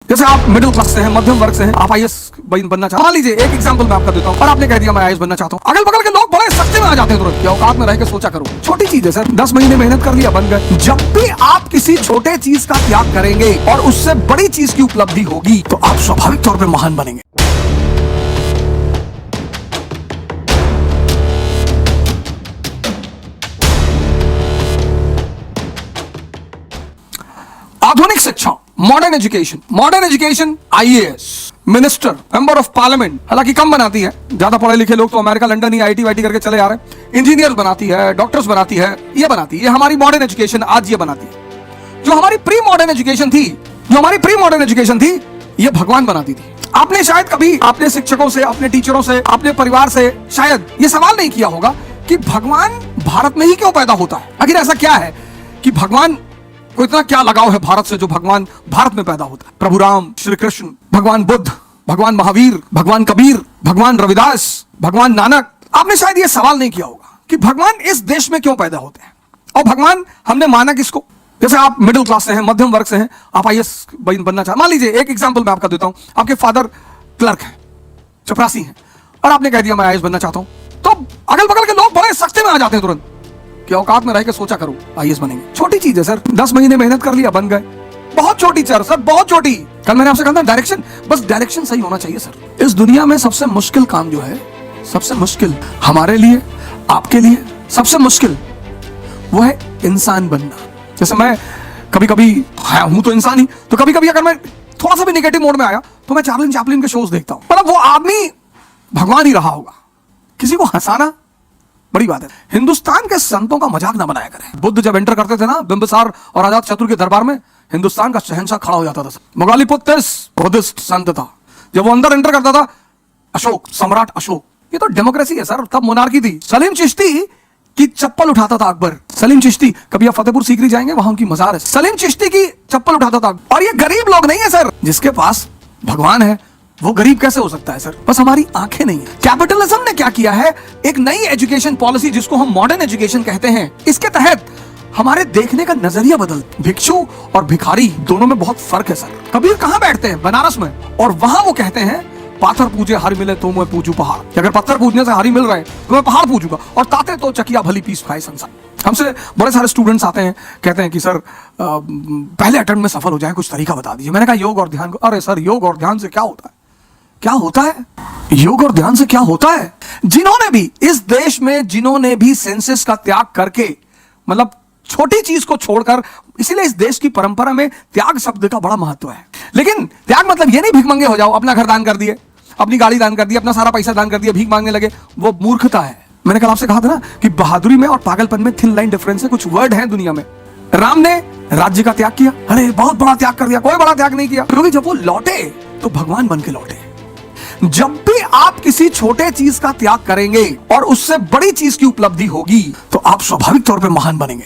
जैसे आप middle class से हैं, मध्यम वर्ग से हैं, आप आईएएस बनना चाहते हैं। मान लीजिए एक एग्जांपल मैं आपका देता हूं, और आपने कह दिया मैं आईएएस बनना चाहता हूं। अगल बगल के लोग बड़े सस्ते में आ जाते हैं तुरंत, क्या औकात में रह के सोचा करो। छोटी चीज है सर, 10 महीने मेहनत कर लिया, बन गए। जब भी आप किसी छोटे चीज का त्याग करेंगे और उससे बड़ी चीज की उपलब्धि होगी तो आप स्वाभाविक तौर पर महान बनेंगे। आधुनिक शिक्षा, modern education IAS, minister, member of parliament, हालांकि कम बनाती है, ज्यादा पढ़े लिखे लोग तो अमेरिका लंदन ही आईटी वाईटी करके चले आ रहे हैं। इंजीनियर्स बनाती है, डॉक्टर्स बनाती है, ये बनाती है, ये हमारी मॉडर्न एजुकेशन आज ये बनाती है। जो हमारी प्री मॉडर्न एजुकेशन थी ये भगवान बनाती थी। आपने शायद कभी अपने शिक्षकों से, अपने टीचरों से, अपने परिवार से शायद ये सवाल नहीं किया होगा कि भगवान भारत में ही क्यों पैदा होता है। आखिर ऐसा क्या है कि भगवान को इतना क्या लगाव है भारत से जो भगवान भारत में पैदा होता है। प्रभु राम, श्री कृष्ण, भगवान बुद्ध, भगवान महावीर, भगवान कबीर, भगवान रविदास, भगवान नानक, आपने शायद ये सवाल नहीं किया होगा कि भगवान इस देश में क्यों पैदा होते हैं। और भगवान हमने माना किसको। जैसे आप मिडिल क्लास से हैं, मध्यम वर्ग से हैं, आप आईएएस बनना चाहते हैं। मान लीजिए एक एग्जाम्पल मैं आपका देता हूं, आपके फादर क्लर्क हैं, चपरासी हैं, और आपने कह दिया मैं आईएएस बनना चाहता हूं, तो अगल बगल के लोग बड़े सस्ते में आ जाते हैं तुरंत, कि औकात में रह के सोचा करो आईएएस बनेंगे। छोटी चीज है सर, 10 महीने मेहनत कर लिया, बन गए। बहुत छोटी सर, बहुत छोटी। कल मैंने आपसे कहा था डायरेक्शन, बस डायरेक्शन सही होना चाहिए सर। इस दुनिया में सबसे मुश्किल काम जो है, सबसे मुश्किल हमारे लिए, आपके लिए सबसे मुश्किल वो है इंसान बनना। जैसे मैं कभी कभी हूं तो इंसान ही, तो कभी कभी अगर मैं थोड़ा सा भी नेगेटिव मोड में आया तो मैं चार्लिन चैपलिन के शोज देखता हूं। मतलब वो आदमी भगवान ही रहा होगा। किसी को हंसाना बड़ी बात है। हिंदुस्तान के संतों का मजाक ना बनाया करें। बुद्ध जब एंटर करते थे ना बिंबिसार और अजात शत्रु के दरबार में, हिंदुस्तान का शहंशाह खड़ा हो जाता था। मोगालीपुत्र बुद्धिस्ट संत था, जब वो अंदर एंटर करता था, अशोक, सम्राट अशोक। ये तो डेमोक्रेसी है सर, तब मोनार्की थी। सलीम चिश्ती की चप्पल उठाता था अकबर। सलीम चिश्ती, कभी आप फतेहपुर सीकरी जाएंगे, वहां उनकी मजार है। सलीम चिश्ती की चप्पल उठाता था। और ये गरीब लोग नहीं है सर, जिसके पास भगवान है वो गरीब कैसे हो सकता है सर। बस हमारी आंखें नहीं है। कैपिटलिज्म ने क्या किया है, एक नई एजुकेशन पॉलिसी जिसको हम मॉडर्न एजुकेशन कहते हैं, इसके तहत हमारे देखने का नजरिया बदल। भिक्षु और भिखारी दोनों में बहुत फर्क है सर। कबीर कहां बैठते हैं, बनारस में, और वहां वो कहते हैं पाथर पूजे हरि मिले तो मैं पूजू पहाड़। अगर पत्थर पूजने से हरि मिल रहे तो मैं पहाड़ पूजूंगा, और ताते तो चकिया भली पीस खाए संसार। हमसे बड़े सारे स्टूडेंट्स आते हैं, कहते हैं कि सर पहले अटेम्प्ट में सफल हो जाए, कुछ तरीका बता दीजिए। मैंने कहा योग और ध्यान। अरे सर योग और ध्यान से क्या होता है, क्या होता है योग और ध्यान से क्या होता है। जिन्होंने भी इस देश में, जिन्होंने भी सेंसेस का त्याग करके, मतलब छोटी चीज को छोड़कर, इसीलिए इस देश की परंपरा में त्याग शब्द का बड़ा महत्व है। लेकिन त्याग मतलब ये नहीं भीख मंगे हो जाओ, अपना घर दान कर दिए, अपनी गाड़ी दान कर दी, अपना सारा पैसा दान कर दिया, भीख मांगने लगे, वो मूर्खता है। मैंने कल आपसे कहा था ना कि बहादुरी में और पागलपन में थिन लाइन डिफरेंस है। कुछ वर्ड है दुनिया में। राम ने राज्य का त्याग किया, अरे बहुत बड़ा त्याग कर दिया, कोई बड़ा त्याग नहीं किया, क्योंकि जब वो लौटे तो भगवान बन के लौटे। जब भी आप किसी छोटे चीज का त्याग करेंगे और उससे बड़ी चीज की उपलब्धि होगी तो आप स्वाभाविक तौर पे महान बनेंगे।